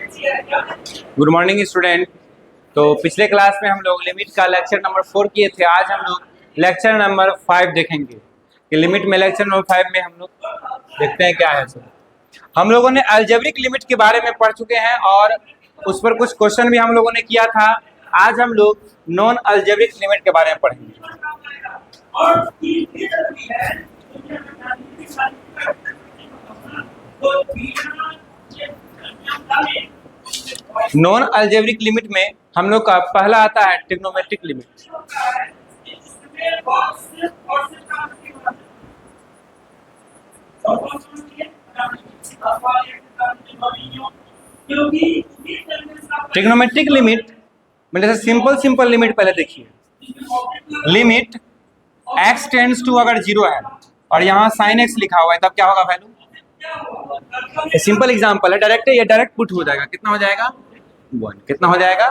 Good morning student. तो पिछले class में हम लोग लिमिट का लेक्चर नंबर 4 किए थे। आज हम लोग लेक्चर नंबर 5 देखेंगे कि लिमिट में लेक्चर नंबर 5 में हम लोग देखते हैं क्या है। सर हम लोगों ने अलजेब्रिक लिमिट के बारे में पढ़ चुके हैं और उस पर कुछ क्वेश्चन भी हम लोगों ने किया था। आज हम लोग नॉन अलजेब्रिक लिमिट के बारे में पढ़ेंगे। नॉन अलजेब्रिक लिमिट में हम लोग का पहला आता है ट्रिग्नोमेट्रिक लिमिट। ट्रिग्नोमेट्रिक लिमिट मतलब सिंपल लिमिट पहले देखिए। लिमिट x टेंड्स टू अगर 0 है और यहाँ sin x लिखा हुआ है तब क्या होगा वैल्यू। सिंपल एग्जांपल है, डायरेक्ट पुट हो जाएगा। कितना हो जाएगा 1। कितना हो जाएगा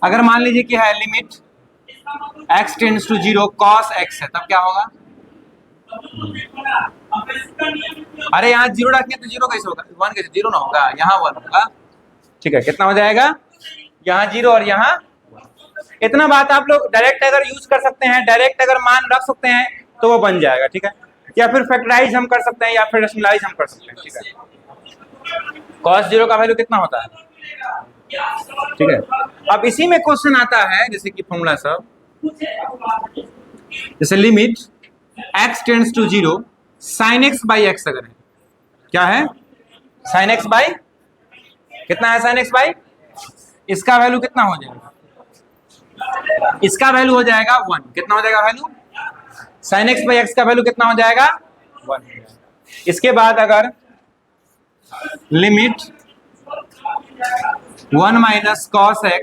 अगर मान लीजिए कि है limit x tends to 0 cos x है तब क्या होगा। अरे यहाँ 0 रखेंगे तो 0 कैसे होगा, 1 कैसे 0 ना होगा, यहाँ 1 होगा। ठीक है, कितना हो जाएगा यहाँ 0 और यहाँ। इतना बात आप लोग डायरेक्ट अगर यूज कर सकते हैं, डायरेक्ट अगर मान रख सकते हैं तो वो बन जाएगा। ठीक है, या फिर फैक्टराइज हम कर सकते हैं या फिर रेशनलाइज हम कर सकते हैं। ठीक है, cos 0 का वैल्यू कितना होता है। ठीक है, अब इसी में क्वेश्चन आता है जैसे कि फॉर्मूला सब, जैसे limit x tends to 0 sin x by x अगर है, क्या है sin x बाई कितना है sin x बाई, इसका वैल्यू कितना हो जाएगा, इसका वैल्यू हो जाएगा 1। कितना हो जाएगा value sin x by x का वैल्यू कितना हो जाएगा 1। इसके बाद अगर लिमिट 1 माइनस cos x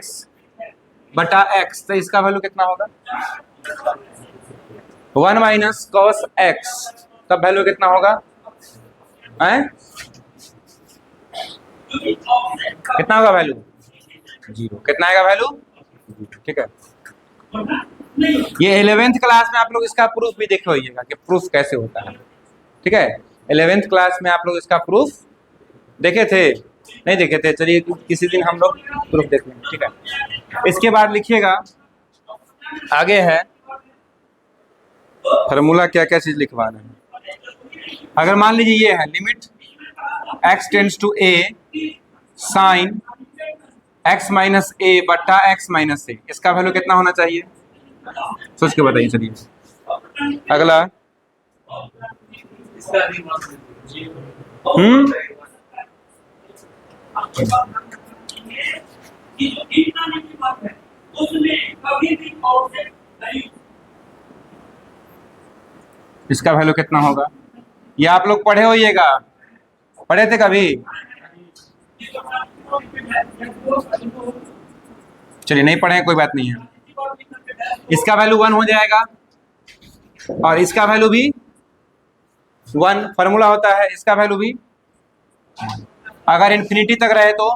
बटा x तो इसका वैल्यू कितना होगा 1 माइनस cos x का वैल्यू कितना होगा है? कितना होगा वैल्यू 0। कितना आएगा वैल्यू। ठीक है, ये 11th क्लास में आप लोग इसका प्रूफ भी देखे होइएगा कि प्रूफ कैसे होता है। ठीक है, 11th क्लास में आप लोग इसका प्रूफ देखे थे, नहीं देखे थे, चलिए किसी दिन हम लोग प्रूफ देख लेंगे। ठीक है, इसके बाद लिखिएगा आगे है फार्मूला क्या क्या चीज लिखवाना है। अगर मान लीजिए ये है limit x tends to a sine x minus a बट्टा x माइनस a, इसका वैल्यू कितना होना चाहिए सोच के बताइए। चलिए अगला इसका वैल्यू कितना होगा, ये आप लोग पढ़े होइएगा, पढ़े थे कभी। चलिए नहीं पढ़े कोई बात नहीं है। इसका वैल्यू 1 हो जाएगा और इसका वैल्यू भी 1 फार्मूला होता है, इसका वैल्यू भी अगर इन्फिनिटी तक रहे तो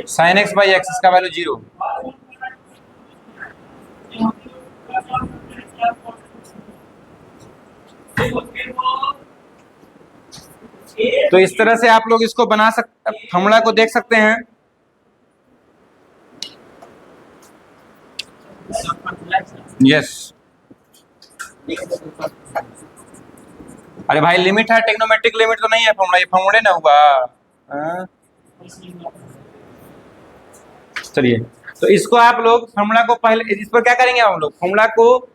sin x बाई x, इसका वैल्यू 0। तो इस तरह से आप लोग इसको बना सकते, फॉर्मूला को देख सकते हैं। यस अरे भाई लिमिट है, ट्रिग्नोमेट्रिक लिमिट तो नहीं है फॉर्मूला, ये फॉर्मूले ना हुआ। चलिए तो इसको आप लोग फॉर्मूला को पहले इस पर क्या करेंगे, हम लोग फॉर्मूला को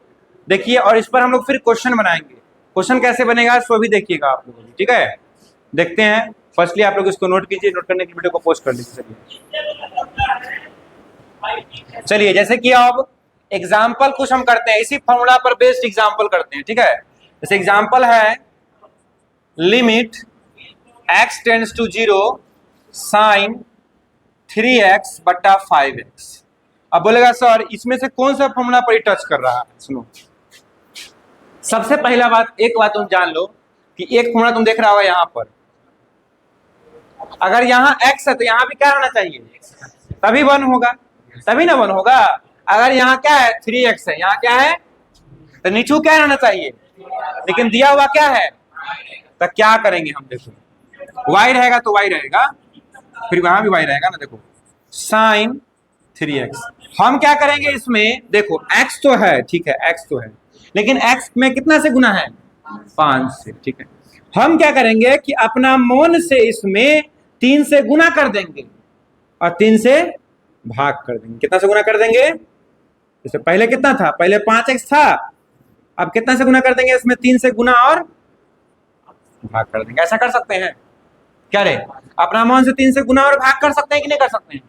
देखिए और इस पर हम लोग फिर क्वेश्चन बनाएंगे। क्वेश्चन कैसे बनेगा सो भी देखिएगा आप लोग। ठीक है, देखते हैं। फर्स्टली आप लोग इसको नोट कीजिए, नोट करने की वीडियो को पोस्ट कर लीजिए। चलिए जैसे कि अब एग्जाम्पल कुछ हम करते हैं, इसी फॉर्मूला पर बेस्ड एग्जाम्पल करते हैं। ठीक है, जैसे एग्जाम्पल है limit x tends to 0 sine 3x बट्टा 5x। अब बोलेगा सर इसमें से कौन सा फॉर्मूला पर टच कर रहा है। सुनो, सबसे पहला बात, एक बात तुम जान लो कि एक फॉर्मूला तुम देख रहा होगा यहाँ पर, अगर यहाँ x है तो यहाँ भी क्या होना चाहिए, तभी 1 होगा, तभी ना 1 होगा। अगर यहाँ क्या है 3x है, यहाँ क्या है तो नीचे क्या रहना चाहिए लेकिन दिया हुआ क्या है, तो क्या करेंगे हम, देखो y रहेगा तो y रहेगा, फिर वहां भी y रहेगा ना, देखो साइन 3x। हम क्या करेंगे इसमें, देखो x तो है, ठीक है x तो है, लेकिन x में कितना से गुना है, 5 से, ठीक है। हम क्या करेंगे कि अपना मन से इसमें 3 से गुना कर देंगे और 3 से भाग कर देंगे। कितना से गुना कर देंगे, जैसे पहले कितना था, पहले 5x था, अब कितना से गुना कर देंगे, इसमें 3 से गुना और भाग कर देंगे। ऐसा कर सकते हैं क्या रे, अपना मान से 3 से गुना और भाग कर सकते हैं कि नहीं कर सकते हैं।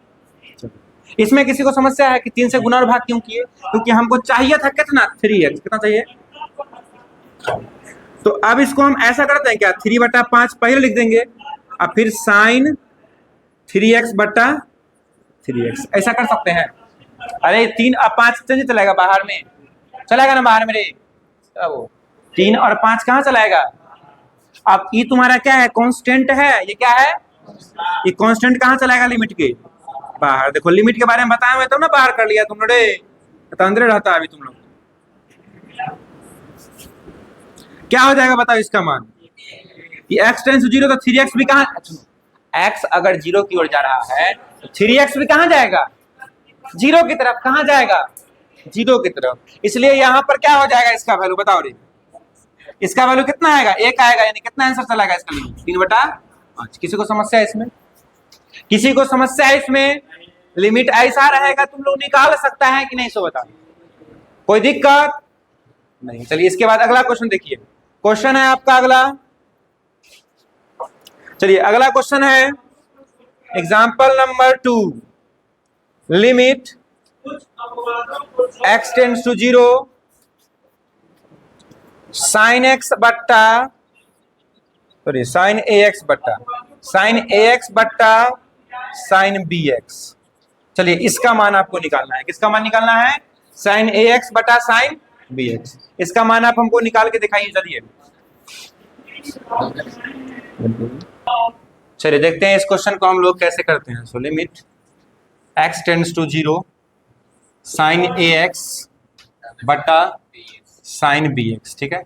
इसमें किसी को समस्या है कि 3 से गुना और भाग क्यों किए, क्योंकि हमको चाहिए था कितना, 3x, कितना चाहिए। तो अब इसको हम ऐसा करते हैं क्या, 3/5 पहले लिख देंगे, अब फिर साइन 3x/3x, ऐसा कर सकते हैं। अरे 3 और 5 नहीं चलेगा बाहर में, चलेगा ना बाहर में रे, वो 3 और 5 कहाँ चलाएगा। अब ये तुम्हारा क्या है, कांस्टेंट है, ये क्या है, ये कांस्टेंट कहाँ चलाएगा, लिमिट के बाहर। देखो लिमिट के बारे में बताया हुआ, तो ना बाहर कर लिया तुम लोग, तो अंदर रहता अभी तुम लोग। क्या हो जाएगा बताओ इसका मान, ये x टेंड्स टू 0 तो 3x भी कहाँ, x अगर 0 की ओर जा रहा है तो 3x भी कहाँ जाएगा, 0 की तरफ। कहाँ जाएगा, 0 की तरफ। इसलिए यहाँ पर क्या हो जाएगा, इसका वैल्यू बताओ रे, इसका वैल्यू कितना आएगा, 1 आएगा, यानी कितना आंसर चलाएगा इसका, 3/5। किसी को समस्या है इसमें, किसी को समस्या है इसमें, लिमिट ऐसा रहेगा तुम लोग निकाल सकता है कि नहीं, सो बताओ, कोई दिक्कत नहीं। चलिए इसके बाद अगला क्वेश्चन देखिए, क्वेश्चन है आपका अगला, चलिए अगला क्वेश्चन है example number 2, limit x tends to 0 sine x बट्टा, सॉरी साइन ax बट्टा साइन bx। चलिए इसका मान आपको निकालना है, किसका मान निकालना है, साइन ax बटा साइन bx। इसका मान आप हमको निकाल के दिखाइए, चलिए चलिए देखते हैं इस क्वेश्चन को हम लोग कैसे करते हैं। So limit x tends to 0 sine ax बटा साइन bx, ठीक है।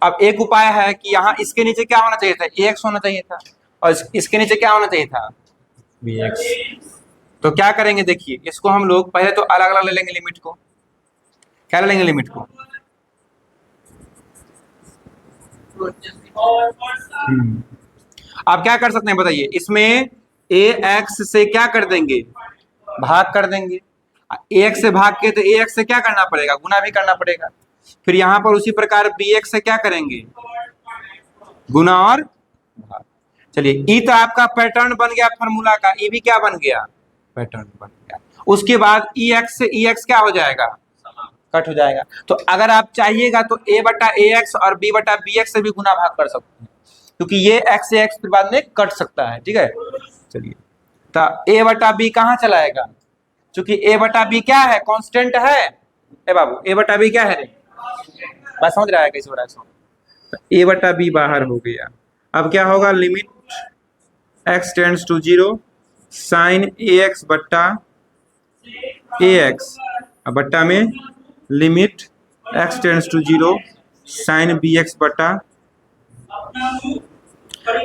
अब एक उपाय है कि यहाँ इसके नीचे क्या होना चाहिए था, ax होना चाहिए था, और इसके नीचे क्या होना चाहिए था, bx। तो क्या करेंगे, देखिए इसको हम लोग पहले तो अलग अलग ले लेंगे लिमिट को, क्या ले लेंगे लिमिट को, आप क्या कर सकते हैं बताइए, इसमें ax से क्या कर देंगे, भाग कर देंगे, ax से भाग के तो ax से क्या करना पड़ेगा, गुना भी करना पड़ेगा। फिर यहां पर उसी प्रकार bx से क्या करेंगे, गुना और भाग। चलिए ई तो आपका पैटर्न बन गया फॉर्मूला का, ई भी क्या बन गया, पैटर्न बन गया। उसके बाद ex से ex क्या हो जाएगा, कट हो जाएगा। तो अगर आप चाहिएगा तो a/ax और b/bx से भी गुना भाग कर सकते हैं, क्योंकि ये x से x फिर बाद में कट सकता है, ठीक है। चलिए तो a/b कहाँ चलाएगा, क्योंकि a/b क्या है, कांस्टेंट है, ए बाबू a/b क्या है, बात समझ रहा है कैसे हो रहा है, तो a/b बाहर हो गया। अब क्या होगा, limit x tends to 0 sine ax बट्टा ax, बट्टा में limit x tends to 0 sine bx बट्टा,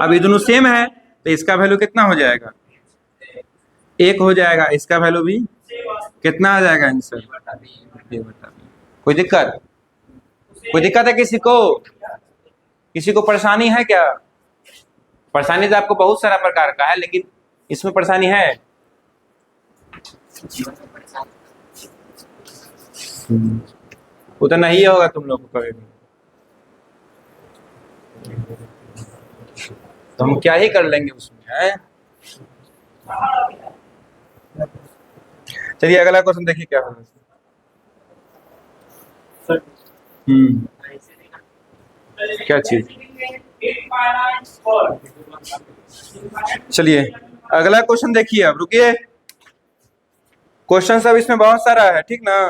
अब ये दोनों सेम है तो इसका वैल्यू कितना हो जाएगा, 1 हो जाएगा, इसका वैल्यू भी कितना आ जाएगा आंसर, कोई दिक्कत, कोई दिक्कत है किसी को, किसी को परेशानी है क्या, परेशानी तो आपको बहुत सारा प्रकार का है, लेकिन इसमें परेशानी है, उतना ही होगा तुम लोग को कभी भी, तो हम क्या ही कर लेंगे उसमें है। चलिए अगला क्वेश्चन देखिए क्या होगा। क्या चीज, चलिए अगला क्वेश्चन देखिए, अब रुकिए, क्वेश्चन सब इसमें बहुत सारा है, ठीक ना,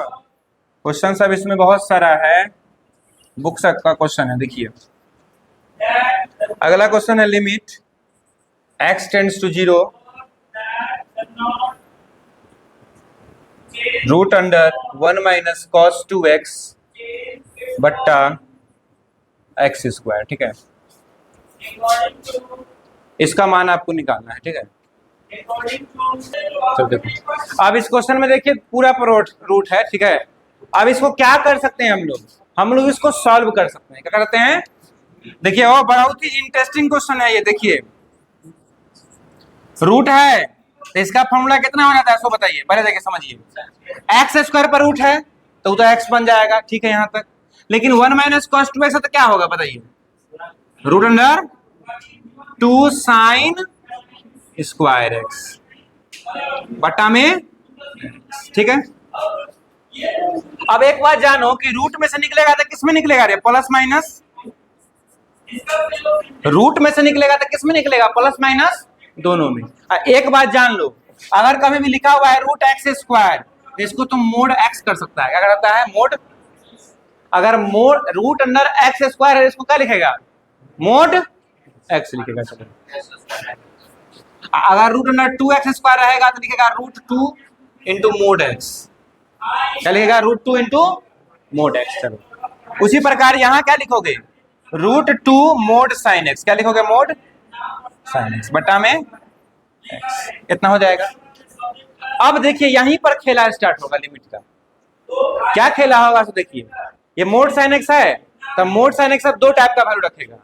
क्वेश्चन सब इसमें बहुत सारा है, बुक का क्वेश्चन है। देखिए अगला क्वेश्चन है, limit x tends to 0 root under 1 minus cos 2x बट्टा एक्स स्क्वायर, ठीक है। इसका मान आपको निकालना है, ठीक है। चलो देखो, अब इस क्वेश्चन में देखिए पूरा रूट है, ठीक है। अब इसको क्या कर सकते हैं हम लोग इसको सॉल्व कर सकते हैं। क्या करते हैं, देखिए वो बहुत ही इंटरेस्टिंग क्वेश्चन है ये। देखिए रूट है तो इसका फॉर्मूला कितना हो जाता है, इसको बताइए पहले, देखिए समझिए। एक्स स्क्वायर पर रूट है तो एक्स बन जाएगा, ठीक है यहाँ तक। लेकिन 1 माइनस कॉस 2x है तो क्या होगा बताइए, root under 2 sine square X बटा में, ठीक है। अब एक बात जानो कि रूट में से निकलेगा तो किस में निकलेगा रे, प्लस माइनस। रूट में से निकलेगा तो किस में निकलेगा, प्लस माइनस दोनों में। एक बात जान लो, अगर कभी भी लिखा हुआ है रूट एक्स स्क्वायर तो इसको तुम मोड एक्स कर सकता है। क्या करता है, मोड। अगर mod root under X square है इसको क्या लिखेगा, मोड एक्स लिखेगा। चलो अगर रूट अंडर 2x स्क्वायर रहेगा तो लिखेगा रूट 2 इंटू मोड एक्स। क्या लिखेगा, रूट 2 इंटू मोड एक्स। चलो उसी प्रकार यहां क्या लिखोगे, रूट 2 मोड साइन एक्स। क्या लिखोगे, मोड साइन एक्स बटा में एक्स, इतना हो जाएगा। अब देखिए यहीं पर खेला स्टार्ट होगा लिमिट का। क्या खेला होगा तो देखिए, ये मोड साइन एक्स है तो मोड साइन एक्स दो टाइप का वैल्यू रखेगा।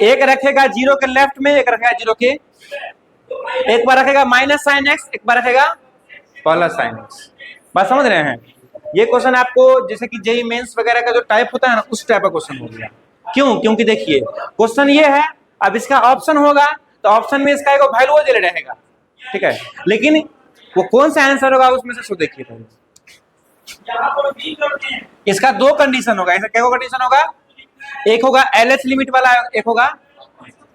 एक रखेगा जीरो के लेफ्ट में, एक रखेगा जीरो के, एक बार रखेगा माइनस साइन एक्स, एक बार रखेगा प्लस साइन एक्स। बात समझ रहे हैं। ये क्वेश्चन आपको जैसे कि जेई मेंस वगैरह का जो टाइप होता है ना, उस टाइप का क्वेश्चन हो गया। क्यों, क्योंकि देखिए क्वेश्चन ये है, अब इसका ऑप्शन होगा तो ऑप्शन में इसका एक वैल्यू दे रहेगा, ठीक है। लेकिन वो कौन सा आंसर होगा उसमें से, सो देखिए पहले। इसका दो कंडीशन होगा। इसका क्या कंडीशन होगा, एक होगा एलएच लिमिट वाला, एक होगा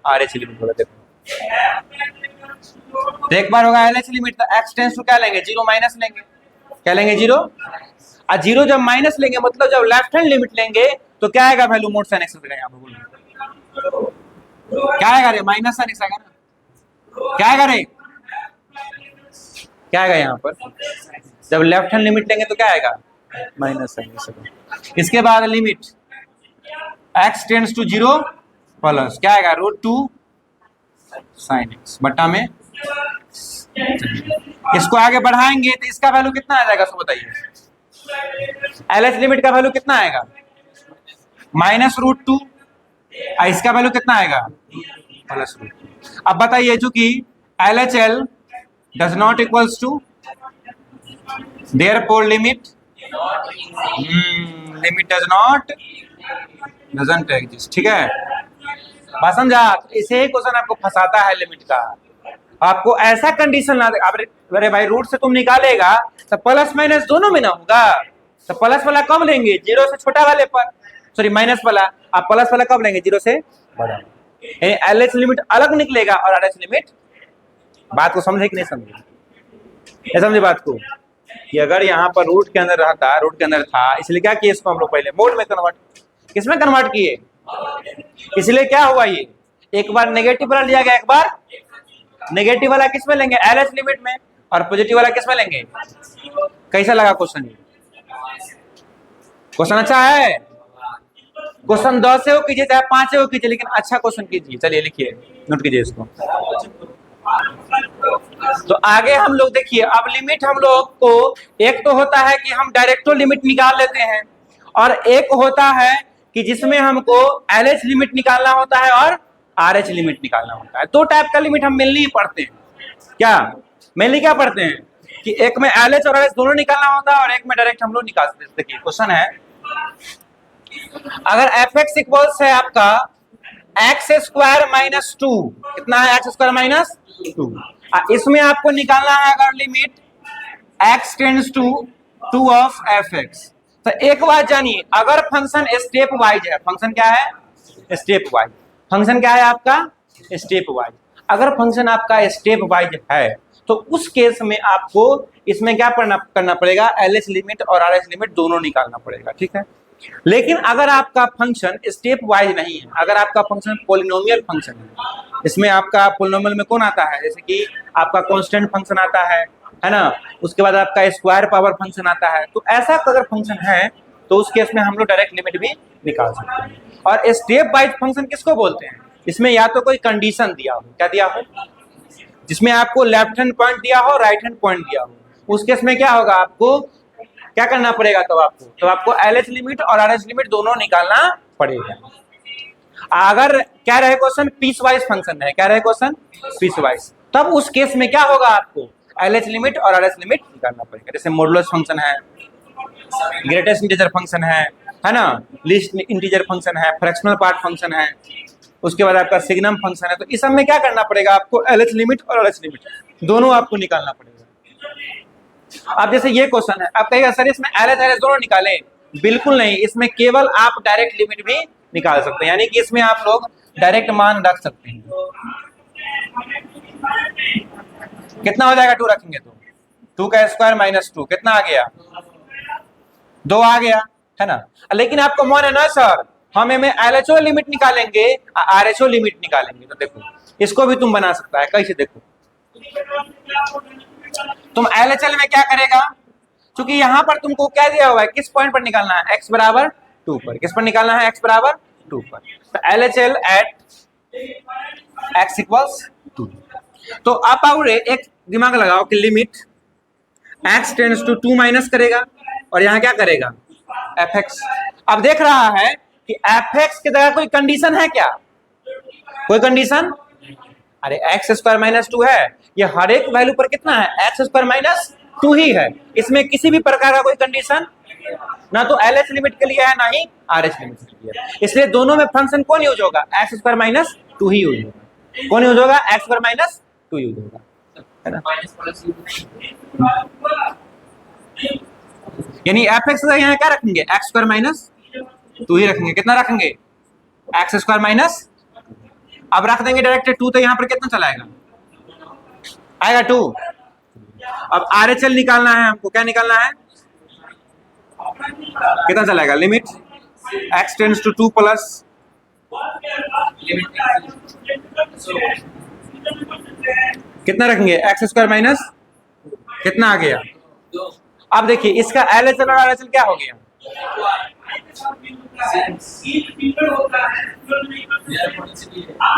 आरएच लिमिट वाला। देखो तो एक बार होगा एलएच लिमिट तो एक्स टेंस टू क्या लेंगे, जीरो माइनस लेंगे। क्या लेंगे, जीरो। और जीरो जब माइनस लेंगे मतलब जब लेफ्ट हैंड लिमिट लेंगे तो क्या आएगा वैल्यू, मोड साइन एक्स का। यहाँ पर क्या आएगा रे, माइनस साइन एक्स आएगा ना। क्या आएगा रे, क्या आएगा यहाँ पर, जब लेफ्ट हैंड लिमिट लेंगे तो क्या आएगा, माइनस साइन एक्स। इसके बाद limit X tends to zero plus क्या आएगा, रूट 2 साइन एक्स बटा में। इसको आगे बढ़ाएंगे तो इसका वैल्यू कितना आ जाएगा, सो बताइए। एलएच लिमिट का वैल्यू कितना आएगा, माइनस रूट 2। इसका वैल्यू कितना आएगा, प्लस रूट 2। अब बताइए, चूंकि LHL does not equals to, therefore limit does not doesn't exist, ठीक है। बात समझा। इसे ही क्वेश्चन आपको फंसाता है लिमिट का। आपको ऐसा कंडीशन ला, अरे भाई रूट से तुम निकालेगा तो प्लस माइनस दोनों में ना होगा, तो प्लस वाला कब लेंगे, जीरो से छोटा वाले पर, सॉरी माइनस वाला। आप प्लस वाला कब लेंगे, जीरो से बड़ा। एलएच लिमिट अलग निकलेगा और आरएच लिमिट। बात को समझे कि नहीं समझे, ये समझे बात को, कि अगर यहाँ पर रूट के अंदर रहता, रूट के अंदर था, इसलिए क्या किए इसको हम लोग पहले मोड में कन्वर्ट, किसमें कन्वर्ट किए, इसलिए क्या हुआ, ये एक बार नेगेटिव वाला लिया गया, एक बार नेगेटिव वाला किस में लेंगे, एलएच लिमिट में, और पॉजिटिव वाला किस में लेंगे। कैसा लगा क्वेश्चन, ये क्वेश्चन अच्छा है। क्वेश्चन 10 से हो कीजिए चाहे 5 से हो कीजिए, लेकिन अच्छा क्वेश्चन कीजिए। चलिए लिखिए, नोट कीजिए इसको। तो आगे हम लोग देखिए, अब लिमिट हम लोग को एक तो होता है कि हम डायरेक्टो लिमिट निकाल लेते हैं, और एक होता है कि जिसमें हमको एलएच लिमिट निकालना होता है और आरएच लिमिट निकालना होता है। दो टाइप का लिमिट हम मेनली पढ़ते हैं। क्या मेनली क्या पढ़ते हैं कि एक में एलएच और आरएच दोनों निकालना होता है, और एक में डायरेक्ट हम लोग निकाल सकते हैं। देखिए क्वेश्चन है, अगर एफ एक्स इक्वल्स है आपका एक्स स्क्वायर माइनस 2, कितना है, एक्स स्क्वायर माइनस 2। इसमें आपको निकालना है अगर limit X tends to 2 of F X. तो एक बात जानिए, अगर फंक्शन स्टेप वाइज है, फंक्शन क्या है, स्टेप वाइज, फंक्शन क्या है आपका, स्टेप वाइज। अगर फंक्शन आपका स्टेप वाइज है तो उस केस में आपको इसमें क्या करना पड़ेगा, एलएच लिमिट और आरएच लिमिट दोनों निकालना पड़ेगा, ठीक है। लेकिन अगर आपका फंक्शन स्टेप वाइज नहीं है, अगर आपका फंक्शन पॉलिनोमियल फंक्शन है, इसमें आपका पॉलिनोमियल में कौन आता है, जैसे कि आपका कांस्टेंट फंक्शन आता है ना, उसके बाद आपका स्क्वायर पावर फंक्शन आता है, तो ऐसा अगर फंक्शन है तो उस केस में हम लोग डायरेक्ट लिमिट भी निकाल सकते हैं। और स्टेप वाइज फंक्शन किसको बोलते हैं? इसमें या तो कोई कंडीशन दिया हो, क्या दिया हो, जिसमें आपको लेफ्ट हैंड पॉइंट दिया हो, राइट हैंड पॉइंट दिया हो, उस केस में क्या होगा, आपको क्या करना पड़ेगा, तो आपको LH लिमिट और RH लिमिट दोनों निकालना पड़ेगा। अगर क्या रहे क्वेश्चन पीस वाइज फंक्शन है, क्या रहे क्वेश्चन पीस वाइज, तब उस केस में क्या होगा, आपको LH लिमिट और RH लिमिट निकालना पड़ेगा। जैसे मॉडुलस फंक्शन है, ग्रेटेस्ट इंटीजर फंक्शन है ना, लीस्ट इंटीजर फंक्शन है, फ्रैक्शनल पार्ट फंक्शन है, उसके बाद आपका सिग्नम फंक्शन है। तो इस सब में क्या करना पड़ेगा, आपको LH लिमिट और RH लिमिट दोनों आपको निकालना पड़ेगा। अब जैसे ये क्वेश्चन है, आप कहेगा सर इसमें LH RH दोनों निकालें, बिल्कुल नहीं, इसमें केवल आप डायरेक्ट लिमिट भी निकाल सकते हैं, यानी कि इसमें आप लोग डायरेक्ट मान रख सकते हैं। कितना हो जाएगा, 2 रखेंगे तो 2 का स्क्वायर माइनस 2 कितना आ गया, 2 आ गया, है ना। लेकिन आपको मन है ना सर हम में LHO लिमिट निकालेंगे, RHO लिमिट निकालेंगे, तो देखो इसको भी तुम बना सकता है, कैसे देखो, तुम LHL में क्या करेगा, क्योंकि यहां पर तुमको क्या दिया हुआ है, किस पॉइंट पर निकालना है, x बराबर 2 पर, किस पर निकालना है, x बराबर 2 पर, तो LHL एट x इक्वल्स 2। तो आप और एक दिमाग लगाओ कि limit x tends to 2 minus करेगा और यहाँ क्या करेगा, fx। अब देख रहा है कि fx की जगह कोई कंडीशन है क्या, कोई कंडीशन, अरे x स्क्वायर माइनस 2 है, ये हर एक वैल्यू पर कितना है, x स्क्वायर माइनस 2 ही है, इसमें किसी भी प्रकार का कोई कंडीशन ना तो LH लिमिट के लिए है ना ही RH लिमिट के लिए, इसलिए दोनों में फंक्शन कौन यूज होगा, x स्क्वायर माइनस 2 ही यूज होगा, कौन यूज होगा, x स्क्वायर माइनस 2 यूज होगा, है ना। यानी fx का यहाँ क्या रखेंगे, x स्क्वायर माइनस 2 ही रखेंगे, कितना रखेंगे, x स्क्वायर माइनस, अब रख देंगे डायरेक्ट 2, तो यहाँ पर कितना चला आएगा 2। अब RHL निकालना है हमको, क्या निकालना है, कितना चलाएगा, limit x tends to 2 plus कितना रखेंगे, x स्क्वायर माइनस कितना आ गया। अब देखिए इसका LHL और RHL क्या हो गया,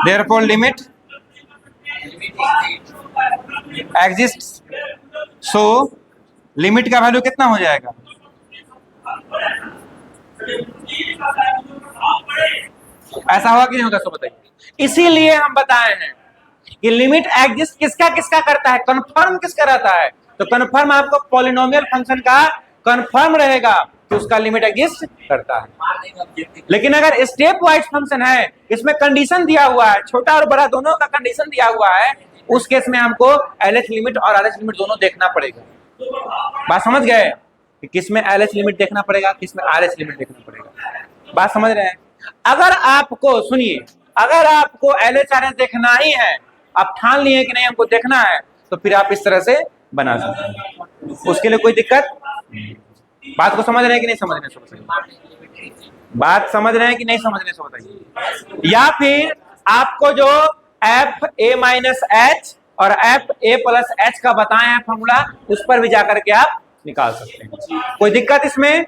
therefore limit exists, so limit का वैल्यू कितना हो जाएगा, ऐसा होगा कि नहीं होगा, सो बताइए। इसीलिए हम बताए हैं कि लिमिट एग्जिस्ट किसका किसका करता है, कन्फर्म किसका रहता है, तो कन्फर्म आपको पॉलिनोमियल फंक्शन का कन्फर्म रहेगा कि उसका लिमिट एग्जिस्ट करता है। लेकिन अगर स्टेप वाइज फंक्शन है, इसमें कंडीशन दिया हुआ है, छोटा और बड़ा दोनों का कंडीशन दिया हुआ है, उस केस में हमको LH लिमिट और RH लिमिट दोनों देखना पड़ेगा। बात समझ गए कि किसमें LH लिमिट देखना पड़ेगा, किसमें RH लिमिट देखना पड़ेगा, बात समझ रहे हैं। अगर आपको सुनिए, अगर आपको LH RH देखना ही है, आप ठान लिए कि नहीं हमको देखना है, तो फिर आप इस तरह से बना सकते हैं, उसके लिए कोई दिक्कत। बात को समझ रहे हैं कि नहीं समझ रहे, बताइए, बात समझ रहे हैं कि नहीं समझ रहे, सो बताइए। या फिर आपको जो FA माइनस H और FA प्लस H का बताए हैं फॉर्मूला, उस पर भी जाकर के आप निकाल सकते हैं, कोई दिक्कत इसमें।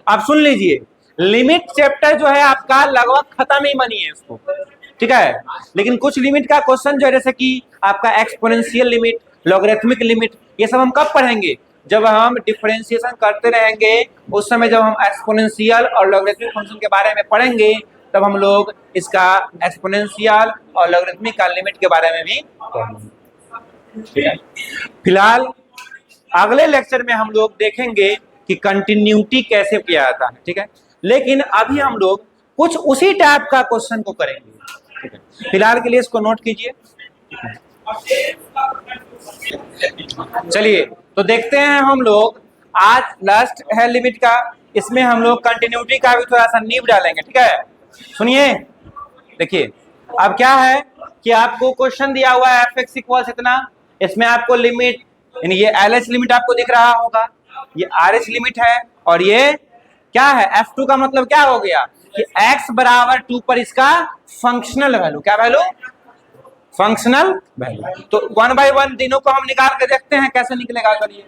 आप सुन लीजिए, लिमिट चैप्टर जो है आपका लगभग खत्म ही बनी है उसको, ठीक है, लेकिन कुछ लिमिट का क्वेश्चन जो है, जैसे कि आपका एक्सपोनेंशियल लिमिट, लॉगरिथमिक लिमिट, ये सब हम कब पढ़ेंगे, जब हम डिफरेंशिएशन करते रहेंगे, उस समय जब हम एक्सपोनेंशियल और लॉगरिथमिक फंक्शन के बारे में पढ़ेंगे, तब हम लोग इसका एक्सपोनेंशियल और लॉगरिथमिक का लिमिट के बारे में भी पढ़ेंगे, ठीक है। फिलहाल अगले लेक्चर में हम लोग देखेंगे कि कंटिन्यूटी कैसे किया जाता है, ठीक है, लेकिन अभी हम लोग कुछ उसी टाइप का क्वेश्चन को करेंगे, ठीक है। फिलहाल के लिए इसको नोट कीजिए। चलिए तो देखते हैं हम लोग, आज लास्ट है लिमिट का, इसमें हम लोग कंटिन्यूटी का भी थोड़ा सा नींव डालेंगे, ठीक है। सुनिए, देखिए अब क्या है कि आपको क्वेश्चन दिया हुआ है fx इक्वल्स इतना, इसमें आपको लिमिट, यानी ये LH लिमिट आपको दिख रहा होगा, ये RH लिमिट है, और ये क्या है, F2 का मतलब क्या हो गया कि x बराबर 2 पर इसका फंक्शनल वैल्यू, क्या वैल्यू, फंक्शनल वैल्यू। तो 1 बाय 1 तीनों को हम निकाल के देखते हैं कैसे निकलेगा, करिए।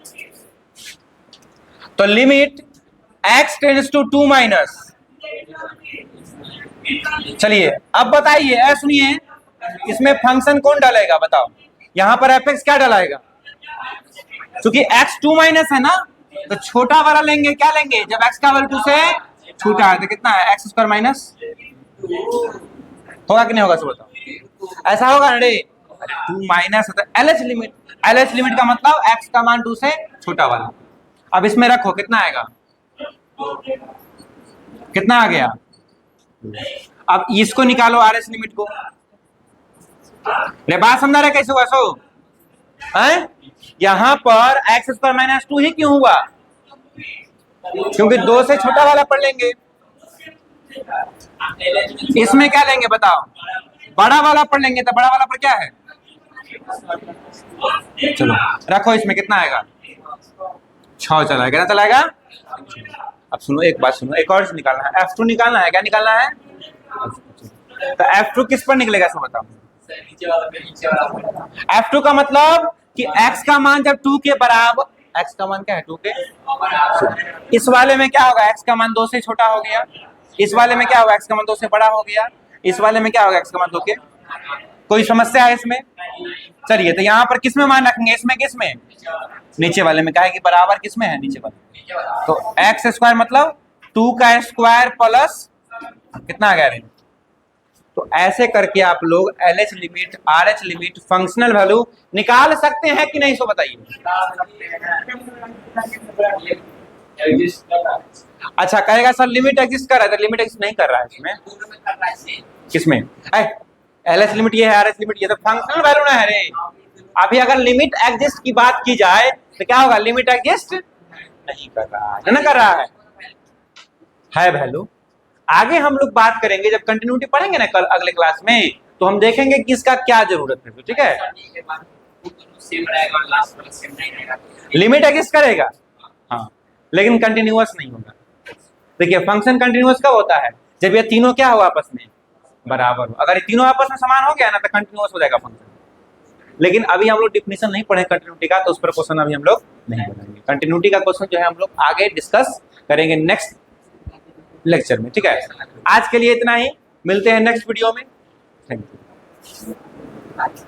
तो limit x tends to 2 minus चलिए अब बताइए, सुनिए, इसमें फंक्शन कौन डालेगा बताओ। यहां पर एफ एक्स क्या डालेगा, क्योंकि एक्स टू माइनस है ना, तो छोटा वाला लेंगे, क्या लेंगे, जब एक्स का वैल्यू 2 से छोटा है तो कितना है, एक्स स्क्वायर माइनस, होगा कि नहीं होगा, सब बताओ। ऐसा होगा ना रे, 2 माइनस है तो एलएच लिमिट, एलएच लिमिट का मतलब एक्स का मान 2 से छोटा वाला। अब इसमें रखो, कितना आएगा, कितना आ गया। अब इसको निकालो, आर एस लिमिट को। बात समझा रहे कैसे हुआ सो है? यहां पर एक्स स्क्वायर माइनस 2 ही क्यों हुआ, क्योंकि 2 से छोटा वाला पढ़ लेंगे। इसमें क्या लेंगे बताओ, बड़ा वाला पढ़ लेंगे, तो बड़ा वाला पर क्या है, चलो रखो, इसमें कितना आएगा, 6 चला है, कितना चला आएगा। अब सुनो एक बात सुनो, एक और निकालना है, F2 निकालना है, क्या निकालना है, तो F2 किस पर निकलेगा सब बताओ। F2 का मतलब कि x का मान जब 2 के बराबर, x का मान क्या है 2 के, इस वाले में क्या होगा, x का मान 2 से छोटा हो गया, इस वाले में क्या होगा, x का मान 2 से बड़ा हो गया, इस वाले में क्या होगा, x का मान 2 के। कोई समस्या है इसमें? चलिए तो यहाँ पर किस में मान रखेंगे, इसमें किसमें, नीचे वाले में, क्या है कि बराबर किसमें है, नीचे वाले। तो एक्स स्क्वायर मतलब 2 का स्क्वायर प्लस कितना आ गया रे। तो ऐसे करके आप लोग LH limit, RH limit, functional value निकाल सकते हैं कि नहीं, सो बताइए। अच्छा कहेगा सर लिमिट एग्जिस्ट कर रहा है, तो लिमिट एग्जिस्ट नहीं कर रहा है इसमें, किसमें, एलएच लिमिट ये है, आरएच लिमिट ये, तो फंक्शनल वैल्यू ना है रे। अभी अगर लिमिट एग्जिस्ट की बात की जाए तो क्या होगा, लिमिट एग्जिस्ट नहीं कर रहा है ना, कर रहा है वैल्यू। आगे हम लोग बात करेंगे, जब कंटिन्यूटी पढ़ेंगे ना कल अगले क्लास में, तो हम देखेंगे कि इसका क्या जरूरत है, ठीक है। लिमिट एग्जिस्ट करेगा हाँ, लेकिन कंटिन्यूअस नहीं होगा। देखिए फंक्शन कंटिन्यूअस कब होता है, जब ये तीनों क्या हो आपस में बराबर हो। अगर ये तीनों आपस में समान हो गया ना तो कंटिन्यूअस हो जाएगा फंक्शन। लेकिन अभी हम लोग डिफिनेशन नहीं पढ़े कंटिन्यूटी का, तो उस पर क्वेश्चन अभी हम लोग नहीं बनाएंगे। कंटिन्यूटी का क्वेश्चन जो है हम लोग आगे डिस्कस करेंगे नेक्स्ट लेक्चर में, ठीक है। आज के लिए इतना ही, मिलते हैं नेक्स्ट वीडियो में, थैंक यू।